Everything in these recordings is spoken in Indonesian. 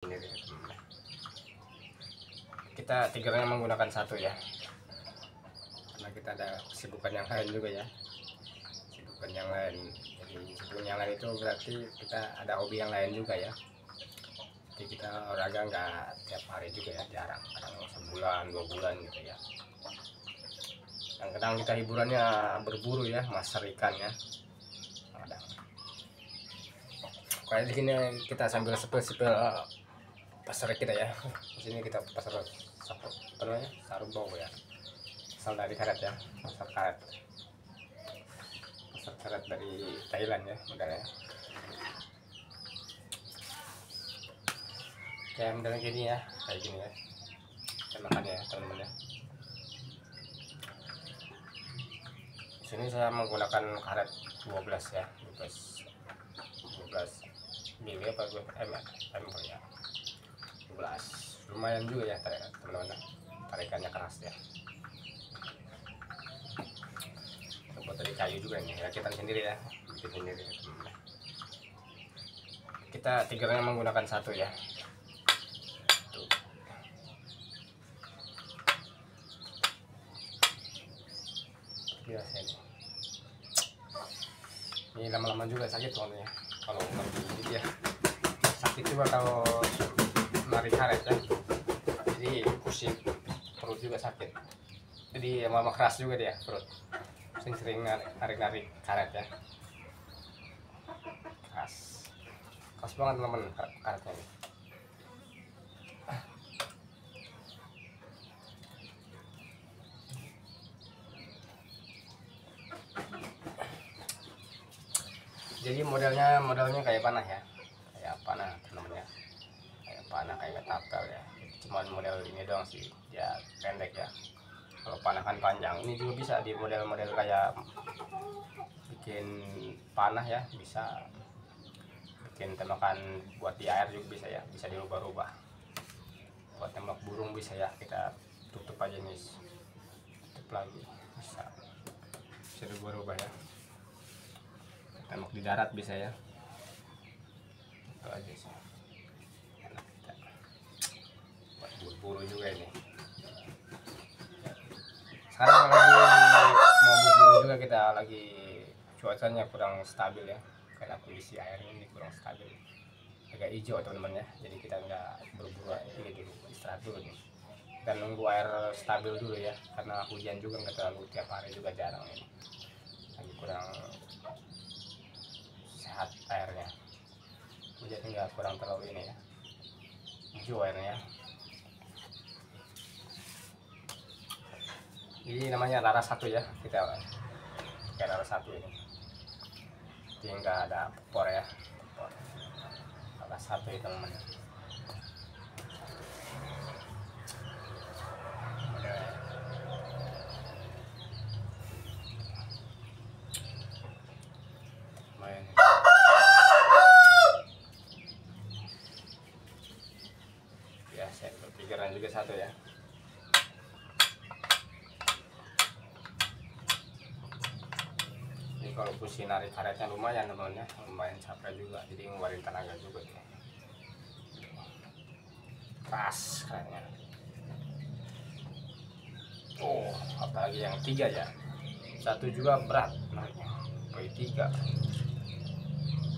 Ini kita tigernya menggunakan satu ya, karena kita ada kesibukan yang lain juga ya, kesibukan yang lain. Jadi kesibukan yang lain itu berarti kita ada hobi yang lain juga ya. Jadi kita olahraga nggak tiap hari juga ya, jarang, kadang sebulan 2 bulan gitu ya. Yang kadang kita hiburannya berburu ya, masak ikan ya. Kadang kayak di sini kita sambil sepel-sepel pasar kita ya. Di sini kita pasar apa namanya, Sarumbau ya, asal dari karet ya, pasar karet dari Thailand ya modelnya. Kayak modelnya gini ya, kayak gini ya, kita makan ya teman-teman ya. Di sini saya menggunakan karet 12 ya, 12 mili apa m ya, 12. Lumayan juga ya teman-teman, tarikannya keras ya. Buat dari kayu juga ini, rakitan sendiri ya, bikin sendiri ya, teman-teman. Kita tigernya menggunakan satu ya. Tuh. Biasa ini lama-lama juga sakit soalnya kalau gigit ya, sakit juga kalau narik karet ya, jadi pusing perut juga sakit, jadi mama keras juga dia perut, sering narik karet ya, keras banget teman-teman karetnya ini. Jadi modelnya kayak panah ya, kayak panah teman-teman ya, kayak panah, kayak tapel ya, cuman model ini doang sih ya, pendek ya. Kalau panah kan panjang, ini juga bisa di model-model kayak bikin panah ya, bisa bikin tembakan buat di air juga bisa ya, bisa dirubah-rubah buat tembak burung bisa ya, kita tutup aja nih, tutup lagi, bisa dirubah-rubah ya, tembak di darat bisa ya. Itu aja sih, enak kita buat buru-buru juga ini. Sekarang lagi mau buru-buru juga, kita lagi cuacanya kurang stabil ya, karena kondisi air ini kurang stabil, agak hijau teman-teman ya. Jadi kita nggak berburu ini dulu, istirahat dulu nih, dan nunggu air stabil dulu ya, karena hujan juga nggak terlalu tiap hari juga, jarang ini, lagi kurang sehat airnya, hujan nggak kurang terlalu ini ya, hijau airnya. Ini namanya laras satu ya, kita pakai laras satu ini, jadi nggak ada pepor ya, laras satu ya teman-teman. Lumayan. Ya, saya berpikiran juga satu ya. Jadi kalau pusing narik karetnya lumayan teman-teman ya, lumayan capek juga, jadi ngeluarin tenaga juga dia. Keras karetnya. Oh, apalagi yang 3 ya, satu juga berat nariknya, apalagi 3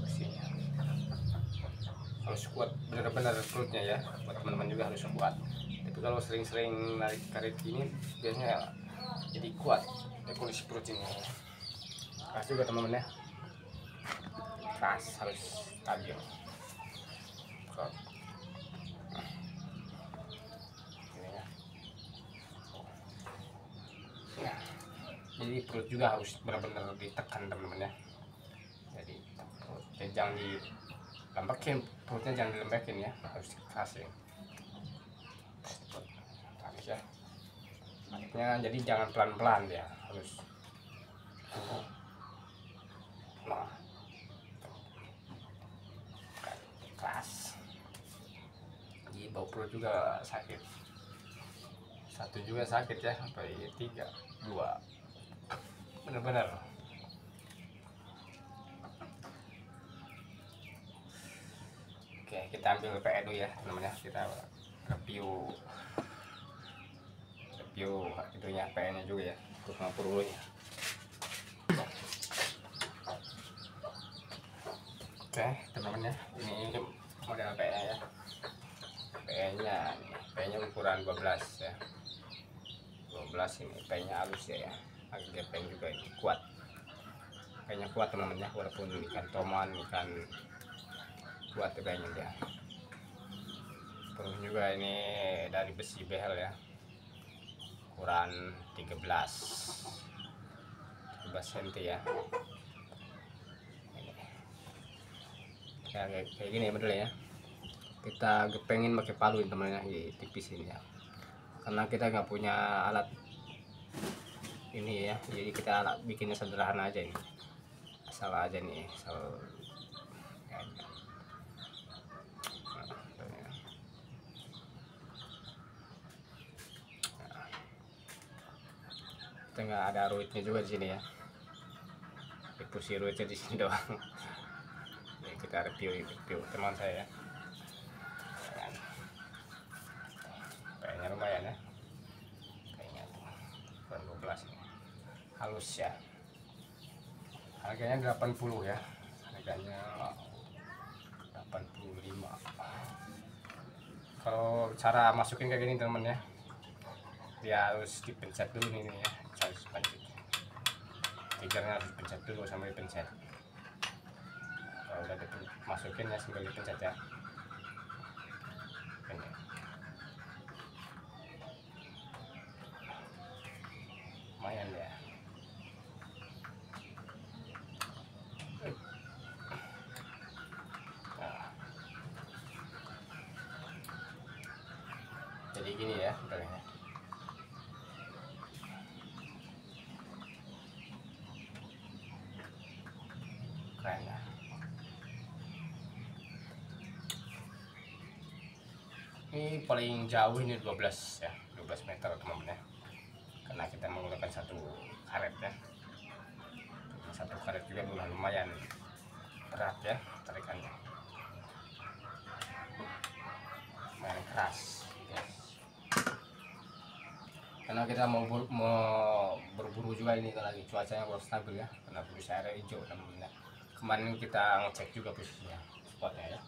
pusingnya. Harus kuat benar-benar perutnya ya, buat teman-teman juga harus kuat. Tapi kalau sering-sering narik karet ini biasanya jadi kuat ya, kondisi perut ini. Keras juga teman-teman ya, keras, harus stabil. Ini ya. Nah, jadi perut juga harus benar-benar ditekan teman-teman ya. Jadi perutnya jangan dilembakin, perutnya jangan dilembakin ya, harus dikasih habis ya. Maksudnya jadi jangan pelan-pelan ya, harus keras. Jadi bau perut juga sakit, satu juga sakit ya, sampai 3, 2 benar-benar. Oke, kita ambil PE dulu ya teman-teman ya. Kita review itunya, PE-nya juga ya, untuk ngatur dulu ya. Oke teman-teman ya, ini model PE ya. PE-nya ukuran 12 ya. 12 ini PE-nya halus ya, agak gepeng juga, ini kuat. PE-nya kuat teman-teman ya, walaupun ikan toman, ikan kuat PE-nya dia. Terus juga ini dari besi behel ya, ukuran 13 cm ya. Ya kayak gini ya modelnya ya. Kita gepengin pakai palu teman-teman ya, tipis ini ya, karena kita nggak punya alat ini ya, jadi kita bikinnya sederhana aja ini, asal aja nih, asal ya, kita nggak ada ruitnya juga di sini ya, pusi ruitnya di sini doang. Ini kita review teman saya ya. Kayaknya lumayan ya, kayaknya ukuran 12 ini halus ya. Harganya 80 ya, harganya 85. Kalau cara masukin kayak gini teman ya, dia harus dipencet dulu nih ya, harus pencet triggernya, harus dipencet dulu sampai dipencet. Kalau udah dimasukin ya sambil dipencet ya. Ini lumayan ya. Nah, jadi gini ya modelnya. Keren ya. Ini paling jauh ini 12 ya, 12 meter teman-teman ya, karena kita menggunakan satu karet ya. Satu karet juga lumayan berat ya, tarikannya lumayan keras ya. Karena kita mau berburu juga ini, lagi cuacanya harus stabil ya, karena posisi air hijau teman-teman ya. Kemarin kita ngecek juga posisinya, spotnya ya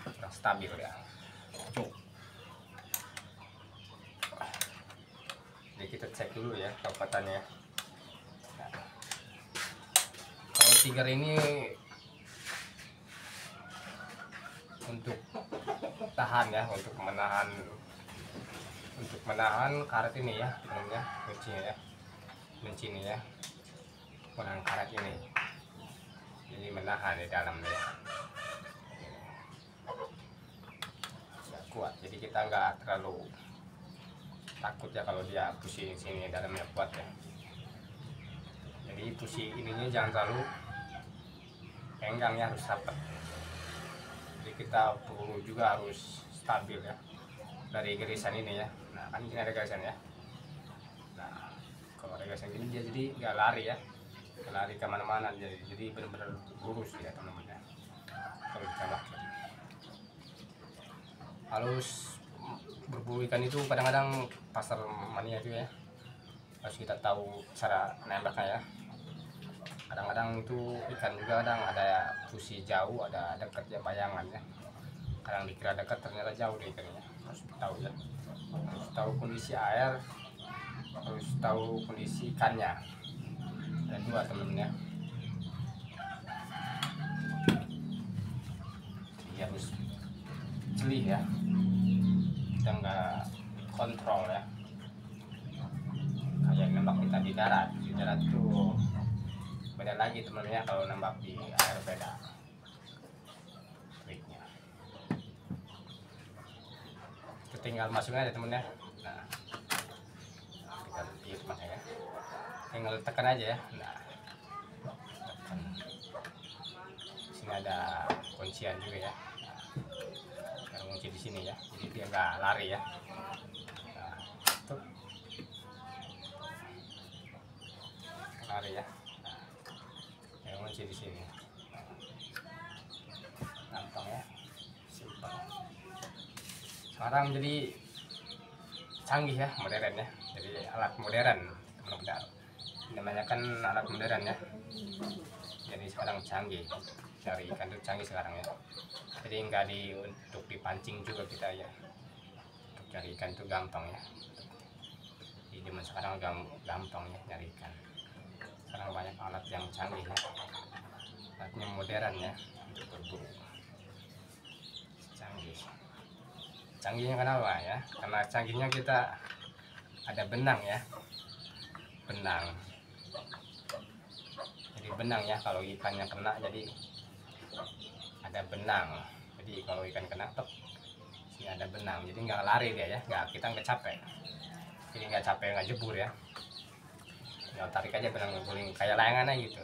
kurang stabil ya. Jadi kita cek dulu ya kekuatannya. Nah, kalau tiger ini untuk tahan ya, untuk menahan karet ini ya teman-teman ya, kuncinya ya, menahan karet ini, jadi menahan di dalamnya ya. Kuat, jadi kita nggak terlalu takut ya kalau dia pusing sini, dalamnya kuat ya. Jadi pusing ininya jangan terlalu enggang ya, harus rapat. Jadi kita perlu juga harus stabil ya dari garisan ini ya. Nah kan ini ada garisan ya. Nah kalau ada garisan gini dia jadi nggak lari ya, nggak lari kemana-mana, jadi benar-benar lurus ya teman-teman ya. Kalau kita pakai halus berburu ikan itu kadang-kadang pasar mania juga ya, harus kita tahu cara nembaknya ya. Kadang-kadang itu ikan juga kadang ada pusi jauh, ada dekat ya, bayangan ya. Kadang dikira dekat ternyata jauh deh ikannya, harus tahu ya, harus tahu kondisi air, harus tahu kondisi ikannya. Ada dua temen-temen ya, jadi harus jeli ya, kita nggak kontrol ya. Kayak nembak kita di darat tuh beda lagi temennya, kalau nembak di air beda triknya. Itu tinggal masuknya aja temennya. Nah kita lihat makanya tinggal tekan aja ya. Nah tekan. Sini ada kuncian juga ya. Nah, kunci di sini ya, jadi dia nggak lari ya. Nah, tuh lari ya. Nah, yang kunci di sini. Gampang ya. sekarang jadi canggih ya, modern ya, jadi alat modern benar-benar namanya kan alat modern ya, jadi sekarang canggih, cari ikan itu canggih sekarang ya, jadi nggak untuk dipancing juga kita ya, untuk cari ikan itu gampang ya, di zaman sekarang gampang ya nyari ikan, sekarang banyak alat yang canggih ya, alatnya modern ya untuk berburu. Canggihnya kenapa ya, karena canggihnya kita ada benang ya, jadi benang ya, kalau ikannya kena jadi ada benang, jadi kalau ikan kena tek sini ada benang, jadi nggak lari dia ya, kita nggak capek, jadi nggak capek nggak jebur ya, tinggal tarik aja benang guling kayak layangan aja gitu.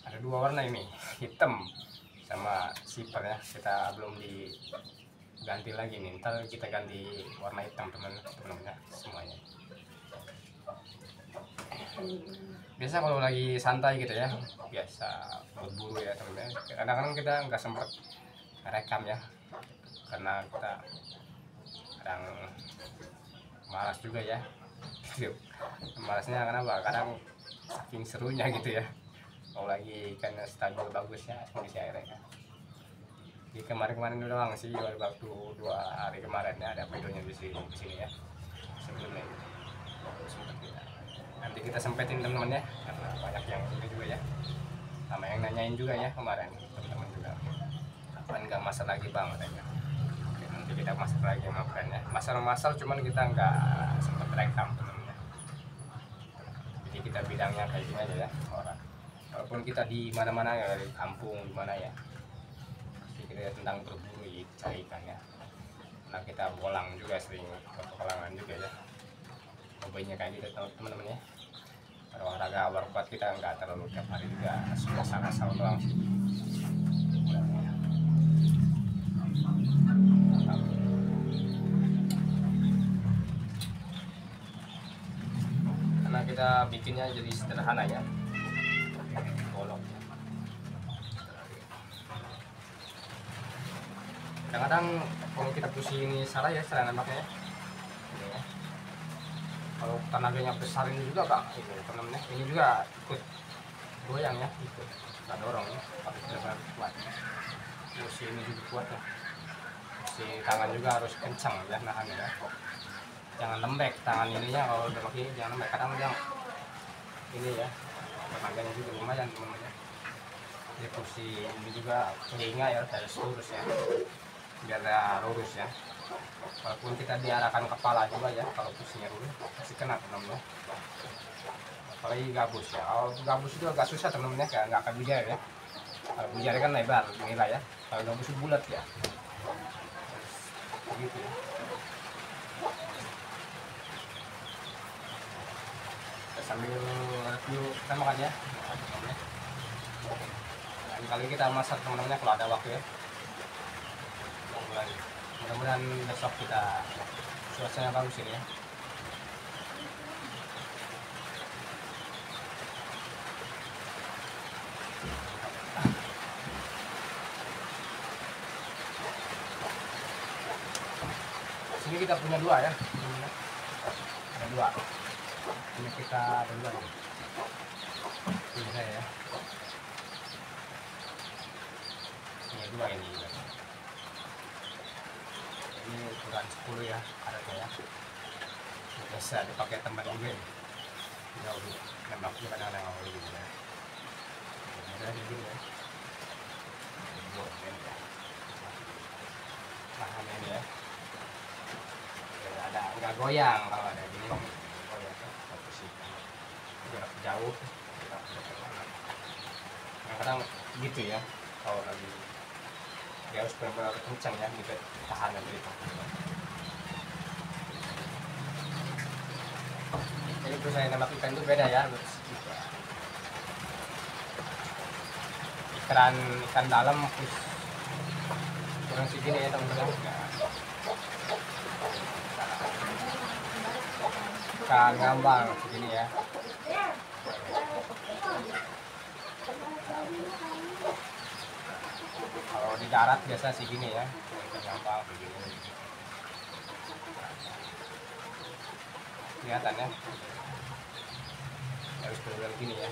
Ada dua warna ini, hitam sama sipar ya, kita belum diganti lagi nih, ntar kita ganti warna hitam teman-teman semuanya. Biasa kalau lagi santai gitu ya, biasa berburu ya teman-teman, kadang-kadang kita nggak sempat rekam ya, karena kita kadang malas juga ya gitu. Malasnya kenapa, kadang saking serunya gitu ya, kalau lagi ikan stabil bagus ya kondisi airnya. Di kemarin doang sih, waktu 2 hari kemarin ya ada videonya di sini ya, sebelumnya nanti kita sempetin teman-teman ya, karena banyak yang ini juga ya, sama yang nanyain juga ya kemarin teman-teman juga, kapan nggak masak lagi bang katanya. Oke, nanti kita masak lagi sama friend ya, masal cuman kita nggak sempat rekam teman-teman ya, jadi kita bidangnya kayak gini aja ya orang, walaupun kita di mana-mana ya, di kampung di mana ya, kita tentang berburu cari ikan ya, nah kita bolang juga, sering petualangan juga ya, hobinya kayak gitu teman-teman ya. Olahraga workout kita nggak terlalu tiap hari juga, sudah asal doang sih. Karena kita bikinnya jadi sederhana ya, bolong. Kadang-kadang kalau kita pusing ini salah ya cara nembaknya ya. Kalau tenaganya besar ini juga bang, ini juga ikut goyang ya, ikut nggak dorong ya, harus benar-benar kuat. Musik ini juga kuat ya, musik tangan juga harus kencang ya nahannya ya, jangan lembek tangan ininya, kalau udah pakai jangan lembek, kadang yang ini ya tenaganya juga lumayan teman-teman. Jadi kursi ini juga telinga ya harus lurus ya, biar lurus ya. Walaupun kita diarahkan kepala juga ya, kalau pusingnya dulu pasti kena teman-teman. Apalagi gabus ya, kalau gabus itu agak susah teman-teman ya, nggak akan bujar ya. Kalau bujar kan lebar nilai ya, kalau gabus itu bulat ya, begitu ya. Kita sambil review kita makan ya, lain kali kita masak teman-teman kalau ada waktu ya. Mudah-mudahan besok kita suasana bagus ini ya. Sini kita punya 2 ya, ada 2. Ini kita ada 2 nih. Ini saya ya. Ini 2 ini. Ini ukuran 10 ya karetnya ya, biasa dipakai teman juga ya, jauh nembaknya kadang-kadang awal gitu ya, mudah gitu ya, bahan ini ya, ada nggak goyang, kalau ada gini goyang posisikan jarak jauh, kadang-kadang gitu ya, kalau lagi dia harus benar-benar kencang ya, gitu tahanan itu. Jadi itu saya nembak ikan itu beda ya, ikan dalam kurang segini ya teman-teman. ikan ngambang segini ya. Kalau di darat biasa segini ya, ikan ngambang begini. Kelihatan ya, harus benar gini ya.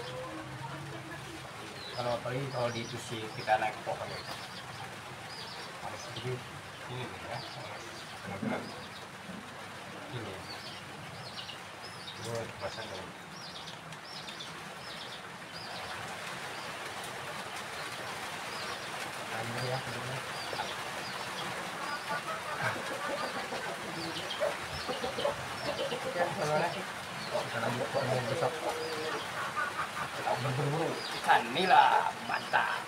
Kalau apalagi kalau di itu sih kita naik pohon ya, harus begini ini ya, benar-benar ini ya. Buat pasangnya. Ini ya, ini. Ya, kalau kita lanjut ke besok. Berburu ikan nila mantap.